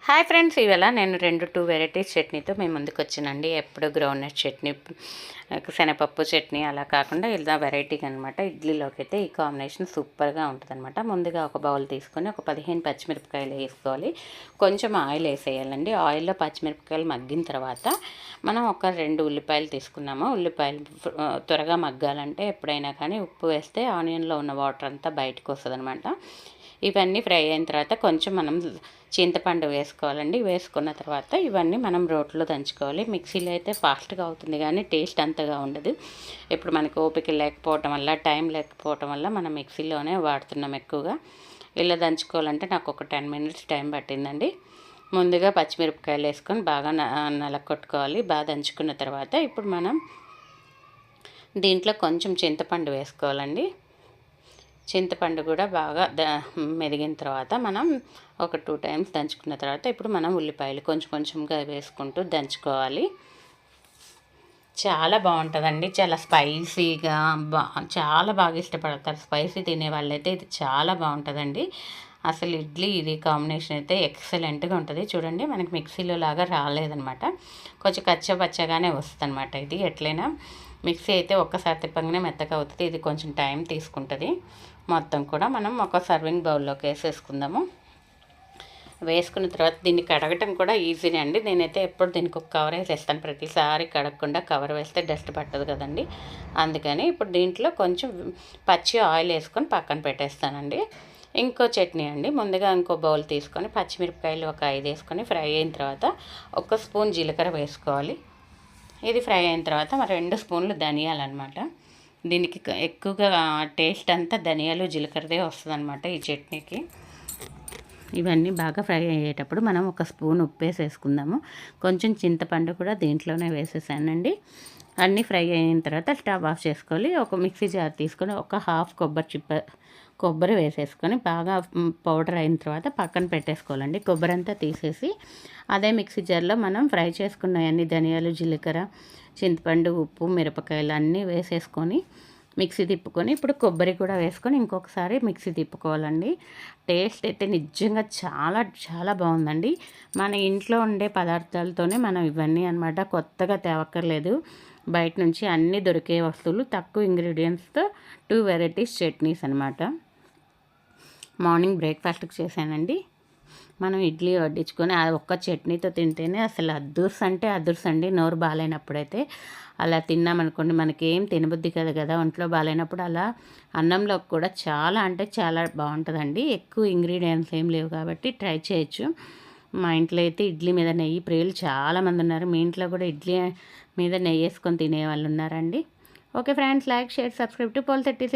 Hi friends, ఇవాళ నేను 2 varieties చట్నీతో మేము ముందుకు వచ్చానండి. ఎప్పుడు గ్రౌండ్నట్ చట్నీ, శనగపప్పు చట్నీ అలా కాకుండా ఇలా వెరైటీగా అనమాట. ఇడ్లీలోకి అయితే ఈ కాంబినేషన్ సూపర్గా ఉంటుందన్నమాట. ముందుగా ఒక బౌల్ తీసుకొని ఒక 15 పచ్చిమిరపకాయలు వేసుకోవాలి. కొంచెం ఆయిల్ వేసేయాలండి. ఆయిల్లో పచ్చిమిరపకాయలు మగ్గిన తర్వాత మనం ఒక 2 ఉల్లిపాయలు తీసుకున్నాము. ఉల్లిపాయలు త్వరగా మగ్గాలంటే ఎప్పుడైనా కానీ ఉప్పు వేస్తే ఆనియన్లో ఉన్న వాటర్ అంతా బయటకు వస్తుంది అనమాట. ఇవన్నీ ఫ్రై అయిన తర్వాత కొంచెం మనం చింతపండు వేసుకోవాలండి. వేసుకున్న తర్వాత ఇవన్నీ మనం రోట్లో దంచుకోవాలి. మిక్సీలో అయితే ఫాస్ట్గా అవుతుంది కానీ టేస్ట్ అంతగా ఉండదు. ఇప్పుడు మనకి ఓపిక లేకపోవటం వల్ల, టైం లేకపోవటం వల్ల మనం మిక్సీలోనే వాడుతున్నాం ఎక్కువగా. ఇలా దంచుకోవాలంటే నాకు ఒక 10 మినిట్స్ టైం పట్టిందండి. ముందుగా పచ్చిమిరపకాయలు వేసుకొని బాగా నలకొట్టుకోవాలి. బాగా దంచుకున్న తర్వాత ఇప్పుడు మనం దీంట్లో కొంచెం చింతపండు వేసుకోవాలండి. చింతపండు కూడా బాగా మెదిగిన తర్వాత మనం ఒక 2 టైమ్స్ దంచుకున్న తర్వాత ఇప్పుడు మనం ఉల్లిపాయలు కొంచెం కొంచెంగా వేసుకుంటూ దంచుకోవాలి. చాలా బాగుంటుందండి. చాలా స్పైసీగా చాలా బాగా ఇష్టపడతారు. స్పైసీ తినే వాళ్ళైతే ఇది చాలా బాగుంటుందండి. అసలు ఇడ్లీ ఇది కాంబినేషన్ అయితే ఎక్సలెంట్గా ఉంటుంది. చూడండి, మనకి మిక్సీలో లాగా రాలేదనమాట. కొంచెం కచ్చపచ్చగానే వస్తుంది అనమాట. ఇది ఎట్లయినా మిక్సీ అయితే ఒక్కసారి తిప్పగానే మెత్తగా అవుతుంది. ఇది కొంచెం టైం తీసుకుంటుంది. మొత్తం కూడా మనం ఒక సర్వింగ్ బౌల్లోకి వేసేసుకుందాము. వేసుకున్న తర్వాత దీన్ని కడగటం కూడా ఈజీనే అండి. నేనైతే ఎప్పుడు దీనికి ఒక కవర్ వేసేస్తాను. ప్రతిసారి కడగకుండా కవర్ వేస్తే డస్ట్ పట్టదు కదండి. అందుకని ఇప్పుడు దీంట్లో కొంచెం పచ్చి ఆయిల్ వేసుకొని పక్కన పెట్టేస్తానండి. ఇంకో చట్నీ అండి. ముందుగా ఇంకో బౌల్ తీసుకొని పచ్చిమిరపకాయలు ఒక 5 వేసుకొని ఫ్రై అయిన తర్వాత 1 స్పూన్ జీలకర్ర వేసుకోవాలి. ఇది ఫ్రై అయిన తర్వాత మరి 2 స్పూన్లు ధనియాలు అనమాట. దీనికి ఎక్కువగా టేస్ట్ అంతా ధనియాలు జీలకర్రదే వస్తుంది అనమాట ఈ చట్నీకి. ఇవన్నీ బాగా ఫ్రై అయ్యేటప్పుడు మనం 1 స్పూన్ ఉప్పు వేసేసుకుందాము. కొంచెం చింతపండు కూడా దీంట్లోనే వేసేసానండి. అన్నీ ఫ్రై అయిన తర్వాత స్టవ్ ఆఫ్ చేసుకోవాలి. ఒక మిక్సీ జార్ తీసుకొని ఒక హాఫ్ కొబ్బరి వేసేసుకొని బాగా పౌడర్ అయిన తర్వాత పక్కన పెట్టేసుకోవాలండి. కొబ్బరి అంతా తీసేసి అదే మిక్సీ జార్లో మనం ఫ్రై చేసుకున్న అన్ని ధనియాలు, జీలకర్ర, చింతపండు, ఉప్పు, మిరపకాయలు అన్నీ వేసేసుకొని మిక్సీ తిప్పుకొని ఇప్పుడు కొబ్బరి కూడా వేసుకొని ఇంకొకసారి మిక్సీ తిప్పుకోవాలండి. టేస్ట్ అయితే నిజంగా చాలా చాలా బాగుందండి. మన ఇంట్లో ఉండే పదార్థాలతోనే మనం ఇవన్నీ అనమాట. కొత్తగా తేవక్కర్లేదు. బయట నుంచి అన్నీ దొరికే వస్తువులు తక్కువ ఇంగ్రీడియంట్స్తో 2 వెరైటీస్ చట్నీస్ అనమాట. మార్నింగ్ బ్రేక్ఫాస్ట్కి చేశానండి. మనం ఇడ్లీ వడ్డించుకొని ఆ ఒక్క చట్నీతో తింటేనే అసలు అదుర్సండి. నోరు బాగాలేనప్పుడైతే అలా తిన్నామనుకోండి, మనకేం తినబుద్ధి కదా ఒంట్లో బాగాలేనప్పుడు అలా అన్నంలో కూడా చాలా అంటే చాలా బాగుంటుందండి. ఎక్కువ ఇంగ్రీడియంట్స్ ఏం లేవు కాబట్టి ట్రై చేయొచ్చు. మా ఇంట్లో అయితే ఇడ్లీ మీద నెయ్యి ప్రియులు చాలామంది ఉన్నారు. మీ ఇంట్లో కూడా ఇడ్లీ మీద నెయ్యి వేసుకొని తినే వాళ్ళు ఉన్నారండి. Okay friends, like, share, subscribe to Pol36.